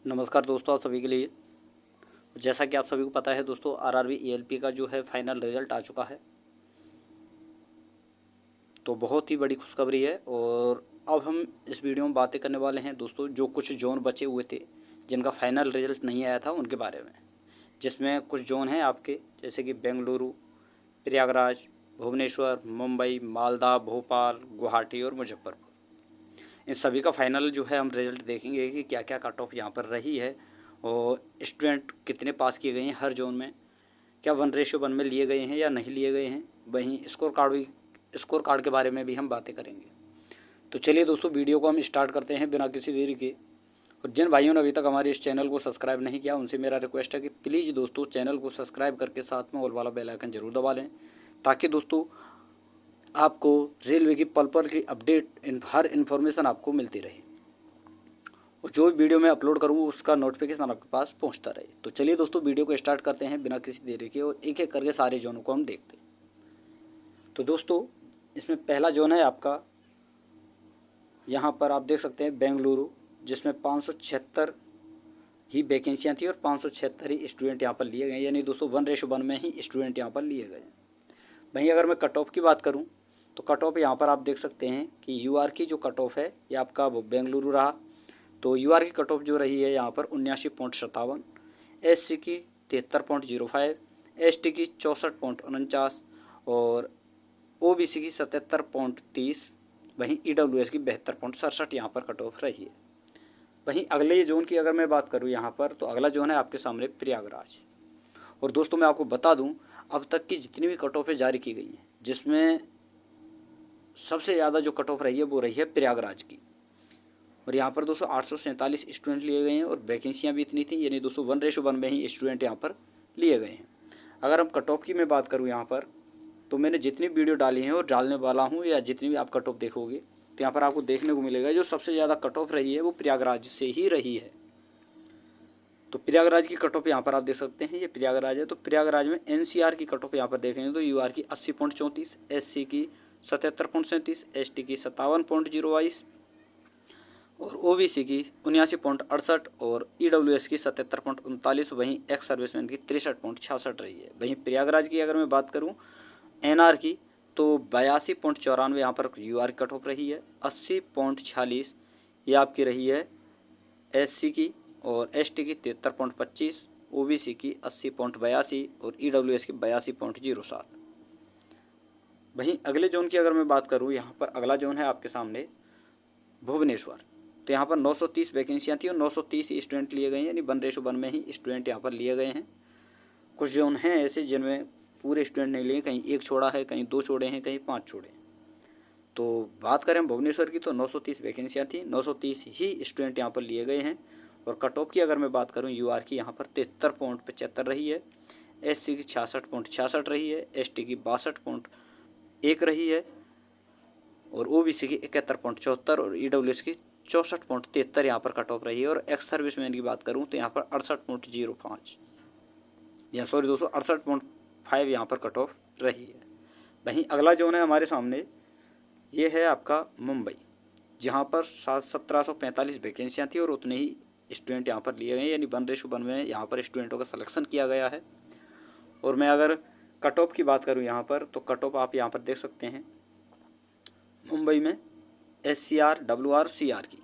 नमस्कार दोस्तों, आप सभी के लिए। जैसा कि आप सभी को पता है दोस्तों, आरआरबी ईएलपी का जो है फाइनल रिजल्ट आ चुका है। तो बहुत ही बड़ी खुशखबरी है। और अब हम इस वीडियो में बातें करने वाले हैं दोस्तों, जो कुछ जोन बचे हुए थे जिनका फाइनल रिजल्ट नहीं आया था उनके बारे में। जिसमें कुछ जोन हैं आपके, जैसे कि बेंगलुरु, प्रयागराज, भुवनेश्वर, मुंबई, मालदा, भोपाल, गुवाहाटी और मुजफ्फरपुर। इन सभी का फाइनल जो है हम रिजल्ट देखेंगे कि क्या क्या कट ऑफ यहाँ पर रही है और स्टूडेंट कितने पास किए गए हैं हर जोन में, क्या 1:1 में लिए गए हैं या नहीं लिए गए हैं। वहीं स्कोर कार्ड के बारे में भी हम बातें करेंगे। तो चलिए दोस्तों, वीडियो को हम स्टार्ट करते हैं बिना किसी देरी के। और जिन भाइयों ने अभी तक हमारे इस चैनल को सब्सक्राइब नहीं किया, उनसे मेरा रिक्वेस्ट है कि प्लीज़ दोस्तों चैनल को सब्सक्राइब करके साथ में ऑल वाला बेल आइकन जरूर दबा लें, ताकि दोस्तों आपको रेलवे की पल पल की अपडेट हर इन्फॉर्मेशन आपको मिलती रहे और जो भी वीडियो मैं अपलोड करूँ उसका नोटिफिकेशन आपके पास पहुंचता रहे। तो चलिए दोस्तों, वीडियो को स्टार्ट करते हैं बिना किसी देरी के और एक एक करके सारे जोनों को हम देखते हैं। तो दोस्तों, इसमें पहला जोन है आपका, यहाँ पर आप देख सकते हैं बेंगलुरु, जिसमें 576 ही वैकेंसियाँ थी और 576 ही स्टूडेंट यहाँ पर लिए गए, यानी दोस्तों 1:1 में ही स्टूडेंट यहाँ पर लिए गए। वहीं अगर मैं कट ऑफ की बात करूँ तो कट ऑफ यहाँ पर आप देख सकते हैं कि यूआर की जो कट ऑफ है ये आपका वो बेंगलुरु रहा। तो यूआर की कट ऑफ जो रही है यहाँ पर 79.57, एससी की 73.05, एसटी की 64.49 और ओबीसी की 77.30, वहीं ईडब्ल्यूएस की 72.67 यहाँ पर कट ऑफ रही है। वहीं अगले जोन की अगर मैं बात करूँ यहाँ पर, तो अगला जोन है आपके सामने प्रयागराज। और दोस्तों मैं आपको बता दूं, अब तक की जितनी भी कट ऑफें जारी की गई हैं, जिसमें सबसे ज़्यादा जो कट ऑफ रही है वो रही है प्रयागराज की। और यहाँ पर दोस्तों 847 स्टूडेंट लिए गए हैं और वैकेंसियाँ भी इतनी थी, यानी दोस्तों 1:1 में ही स्टूडेंट यहाँ पर लिए गए हैं। अगर हम कट ऑफ की मैं बात करूँ यहाँ पर, तो मैंने जितनी वीडियो डाली हैं और डालने वाला हूँ, या जितनी भी आप कट ऑफ देखोगे तो यहाँ पर आपको देखने को मिलेगा जो सबसे ज़्यादा कट ऑफ रही है वो प्रयागराज से ही रही है। तो प्रयागराज की कट ऑफ यहाँ पर आप देख सकते हैं, ये प्रयागराज है। तो प्रयागराज में एनसीआर की कट ऑफ यहाँ पर देखेंगे तो यूआर की 80.34, एससी की 77.37, एसटी की 57.22 और ओबीसी की 79.68 और ईडब्ल्यूएस की 77.39। वहीं एक्स सर्विसमैन की 63.66 रही है। वहीं प्रयागराज की अगर मैं बात करूँ एनआर की, तो 82.94 यहाँ पर यूआर कट ऑफ रही है। 80.46 ये आपकी रही है एससी की, और एसटी की 73.25, ओबीसी की 80.82 और ईडब्ल्यूएस की 82.07। वहीं अगले जोन की अगर मैं बात करूं, यहाँ पर अगला जोन है आपके सामने भुवनेश्वर। तो यहाँ पर 930 वैकेंसियाँ थी और 930 ही स्टूडेंट लिए गए हैं, यानी 1:1 में ही स्टूडेंट यहाँ पर लिए गए हैं। कुछ जोन हैं ऐसे जिनमें पूरे स्टूडेंट नहीं लिए, कहीं एक छोड़ा है, कहीं 2 छोड़े हैं, कहीं 5 छोड़े हैं। तो बात करें भुवनेश्वर की, तो 930 वैकेंसियाँ थी, 930 ही स्टूडेंट यहाँ पर लिए गए हैं। और कट ऑफ की अगर मैं बात करूँ यूआर की, यहाँ पर 73.75 रही है, एससी की 66.66 रही है, एसटी की 62.1 रही है और ओबीसी की 71.74 और ईडब्ल्यूएस की 64.73 यहाँ पर कट ऑफ रही है। और एक्स सर्विसमैन की बात करूँ तो यहाँ पर 68.05, या सॉरी दोस्तों 68.5 यहाँ पर कट ऑफ रही है। वहीं अगला जोन है हमारे सामने, ये है आपका मुंबई, जहाँ पर 1745 वैकेंसियाँ थी और उतने ही स्टूडेंट यहाँ पर लिए गए, यानी 1:1 में यहाँ पर स्टूडेंटों का सिलेक्शन किया गया है। और मैं अगर कट ऑफ की बात करूँ यहाँ पर, तो कट ऑफ आप यहाँ पर देख सकते हैं मुंबई में SCR, WR, CR की।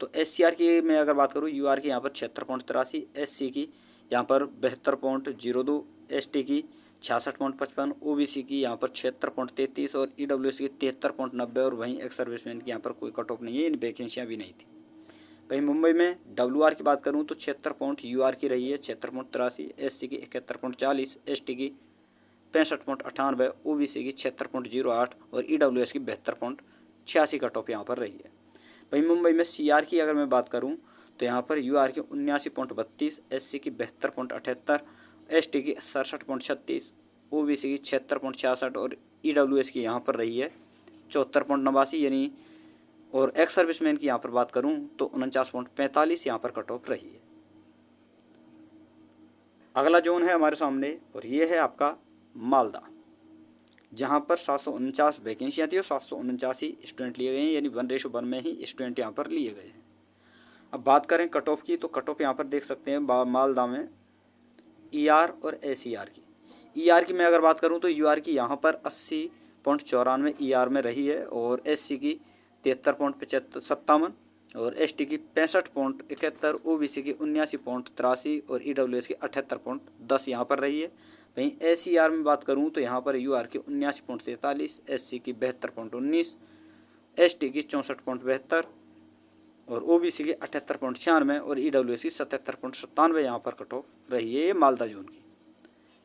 तो SCR की मैं अगर बात करूँ, UR की यहाँ पर 76.83, SC की यहाँ पर 72.02, ST की 66.55, OBC की यहाँ पर 76.33 और EWS की 73.90। और वहीं एक्स सर्विसमैन की यहाँ पर कोई कट ऑफ नहीं है, इन वैकेंसियाँ भी नहीं थी। वहीं मुंबई में WR की बात करूँ तो 76 UR की रही है 76.83, SC की 71.40, ST की 65.98, OBC की 76.08 और EWS की 72.86 कट ऑफ यहाँ पर रही है। वहीं मुंबई में CR की अगर मैं बात करूँ तो यहाँ पर UR की 79.32, SC की 72.78, ST की 67.36, OBC की 76.66 और EWS की यहाँ पर रही है 74.89, यानी और एक्स सर्विसमैन की यहाँ पर बात करूँ तो 49.45 यहाँ पर कट ऑफ रही है। अगला जोन है हमारे सामने और ये है आपका मालदा, जहाँ पर 749 वैकेंसियाँ थी और 749 ही स्टूडेंट लिए गए हैं, यानी 1:1 में ही स्टूडेंट यहाँ पर लिए गए हैं। अब बात करें कट ऑफ की, तो कट ऑफ यहाँ पर देख सकते हैं मालदा में ER और SER की। ER की मैं अगर बात करूँ तो UR की यहाँ पर 80.94 ER में रही है, और SC की 73.57 और ST की 65.71, OBC की 79.83 और EWS की 78.10 यहाँ पर रही है। वहीं SER में बात करूँ तो यहाँ पर UR की 79.43, SC की 72.19, ST की 64.72 और OBC की 78.96 और EWS की 77.97 यहाँ पर कट ऑफ रही है, ये मालदा जोन की।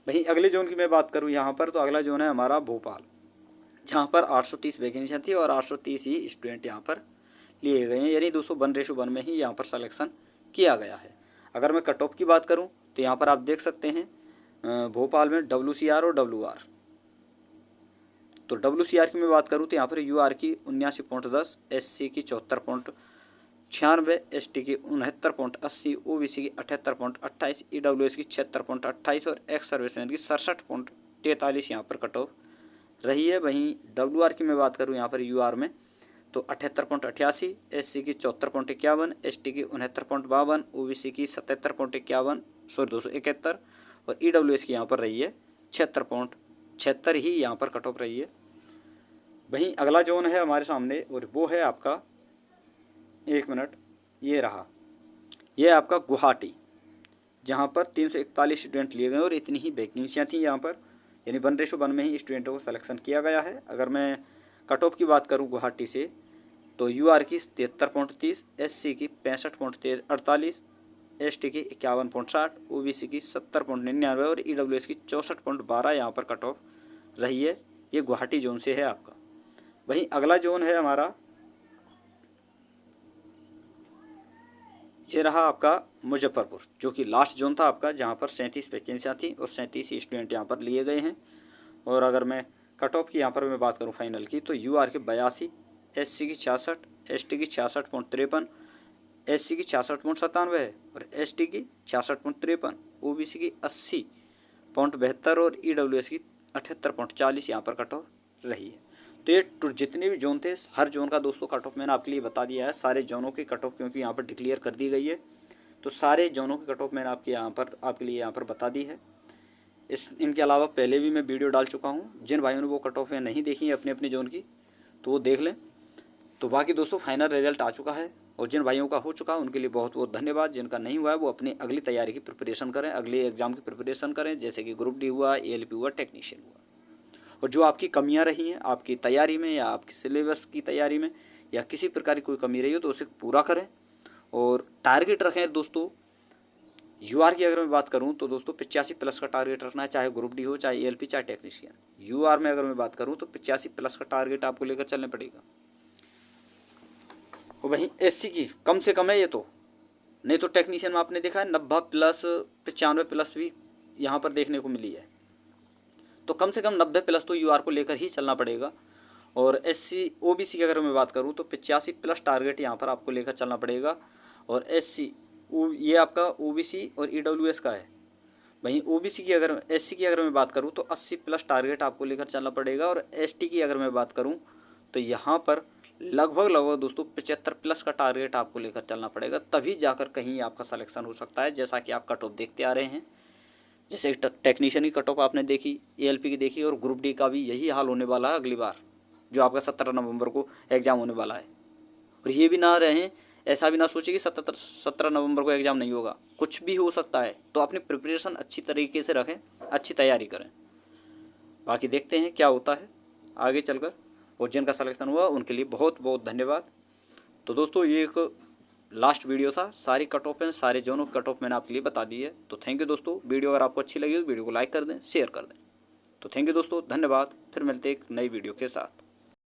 वहीं अगले जोन की मैं बात करूँ यहाँ पर, तो अगला जोन है हमारा भोपाल, जहाँ पर 830 वैकेंसियाँ थी और 830 ही स्टूडेंट यहाँ पर लिए गए हैं, यानी 200:1 में ही यहाँ पर सिलेक्शन किया गया है। अगर मैं कट ऑफ की बात करूँ तो यहाँ पर आप देख सकते हैं भोपाल में WCR और WR। तो WCR की मैं बात करूँ तो यहाँ पर UR की 79.10, SC की 74.96, ST की 69.80, OBC की 78.28, EWS की 76.28 और एक्स सर्विसमैन की 67.43 यहाँ पर कट ऑफ रही है। वहीं WR की मैं बात करूँ यहाँ पर UR में तो 78.88, SC की 74.51, ST की 69.52, OBC की 77.51 271 और EWS की यहाँ पर रही है 76.76 ही यहाँ पर कट ऑफ रही है। वहीं अगला जोन है हमारे सामने और वो है आपका, एक मिनट, ये रहा, ये आपका गुवाहाटी, जहाँ पर 341 स्टूडेंट लिए गए और इतनी ही वैकेंसियाँ थी यहाँ पर, यानी 1:1 में ही स्टूडेंटों को सिलेक्शन किया गया है। अगर मैं कट ऑफ की बात करूँ गुवाहाटी से तो UR की 73.30, SC की 65.48, ST की 51.60, OBC की 70.99 और EWS की 64.12 यहाँ पर कट ऑफ रही है। ये गुवाहाटी जोन से है आपका। वहीं अगला जोन है हमारा, ये रहा आपका मुजफ्फरपुर, जो कि लास्ट जोन था आपका, जहाँ पर 37 वैकेंसियाँ थी और 37 स्टूडेंट यहाँ पर लिए गए हैं। और अगर मैं कट ऑफ की यहाँ पर मैं बात करूँ फाइनल की, तो UR की 82, SC की 66, ST की 66.53, SC की 66.97 है और ST की 66.53, OBC की 80.72 और EWS की 78.40 यहाँ पर कट ऑफ रही है। तो ये जितने भी जोन थे, हर जोन का दोस्तों कट ऑफ मैंने आपके लिए बता दिया है, सारे जोनों की कट ऑफ क्योंकि यहाँ पर डिक्लेयर कर दी गई है, तो सारे जोनों की कट ऑफ मैंने आपके लिए यहाँ पर बता दी है। इनके अलावा पहले भी मैं वीडियो डाल चुका हूँ, जिन भाइयों ने वो कट ऑफ नहीं देखी है अपने अपने जोन की तो वो देख लें। तो बाकी दोस्तों फाइनल रिजल्ट आ चुका है और जिन भाइयों का हो चुका है उनके लिए बहुत बहुत धन्यवाद। जिनका नहीं हुआ है वो अपनी अगली तैयारी की प्रिपरेशन करें, अगले एग्जाम की प्रिपरेशन करें, जैसे कि ग्रुप डी हुआ, ALP हुआ, टेक्नीशियन हुआ। और जो आपकी कमियां रही हैं आपकी तैयारी में या आपकी सिलेबस की तैयारी में या किसी प्रकार की कोई कमी रही हो तो उसे पूरा करें और टारगेट रखें दोस्तों। UR की अगर मैं बात करूं तो दोस्तों 85+ का टारगेट रखना है, चाहे ग्रुप डी हो, चाहे ALP, चाहे टेक्नीशियन। UR में अगर मैं बात करूं तो 85+ का टारगेट आपको लेकर चलना पड़ेगा। और वहीं SC की कम से कम है ये, तो नहीं तो टेक्नीशियन में आपने देखा है 90+, 95+ भी यहाँ पर देखने को मिली है। तो कम से कम 90+ तो UR को लेकर ही चलना पड़ेगा। और SC OBC की अगर मैं बात करूँ तो 85+ टारगेट यहाँ पर आपको लेकर चलना पड़ेगा। और SC ये आपका OBC और EWS का है। वहीं OBC की अगर SC की अगर मैं बात करूँ तो 80+ टारगेट आपको लेकर चलना पड़ेगा। और ST की अगर मैं बात करूँ तो यहाँ पर लगभग दोस्तों 75+ का टारगेट आपको लेकर चलना पड़ेगा, तभी जाकर कहीं आपका सिलेक्शन हो सकता है। जैसा कि आप कट ऑफ देखते आ रहे हैं, जैसे टेक्नीशियन की कट ऑफ आपने देखी, ALP की देखी और ग्रुप डी का भी यही हाल होने वाला है अगली बार, जो आपका 17 नवंबर को एग्ज़ाम होने वाला है। और ये भी ना रहें, ऐसा भी ना सोचे कि 17 नवंबर को एग्ज़ाम नहीं होगा, कुछ भी हो सकता है। तो अपनी प्रिपरेशन अच्छी तरीके से रखें, अच्छी तैयारी करें। बाकी देखते हैं क्या होता है आगे चलकर। और जिनका सिलेक्शन हुआ उनके लिए बहुत बहुत धन्यवाद। तो दोस्तों ये एक लास्ट वीडियो था, सारी कट ऑफ हैं, सारे जोनों कट ऑफ मैंने आपके लिए बता दी है। तो थैंक यू दोस्तों। वीडियो अगर आपको अच्छी लगी तो वीडियो को लाइक कर दें, शेयर कर दें। तो थैंक यू दोस्तों, धन्यवाद। फिर मिलते हैं एक नई वीडियो के साथ।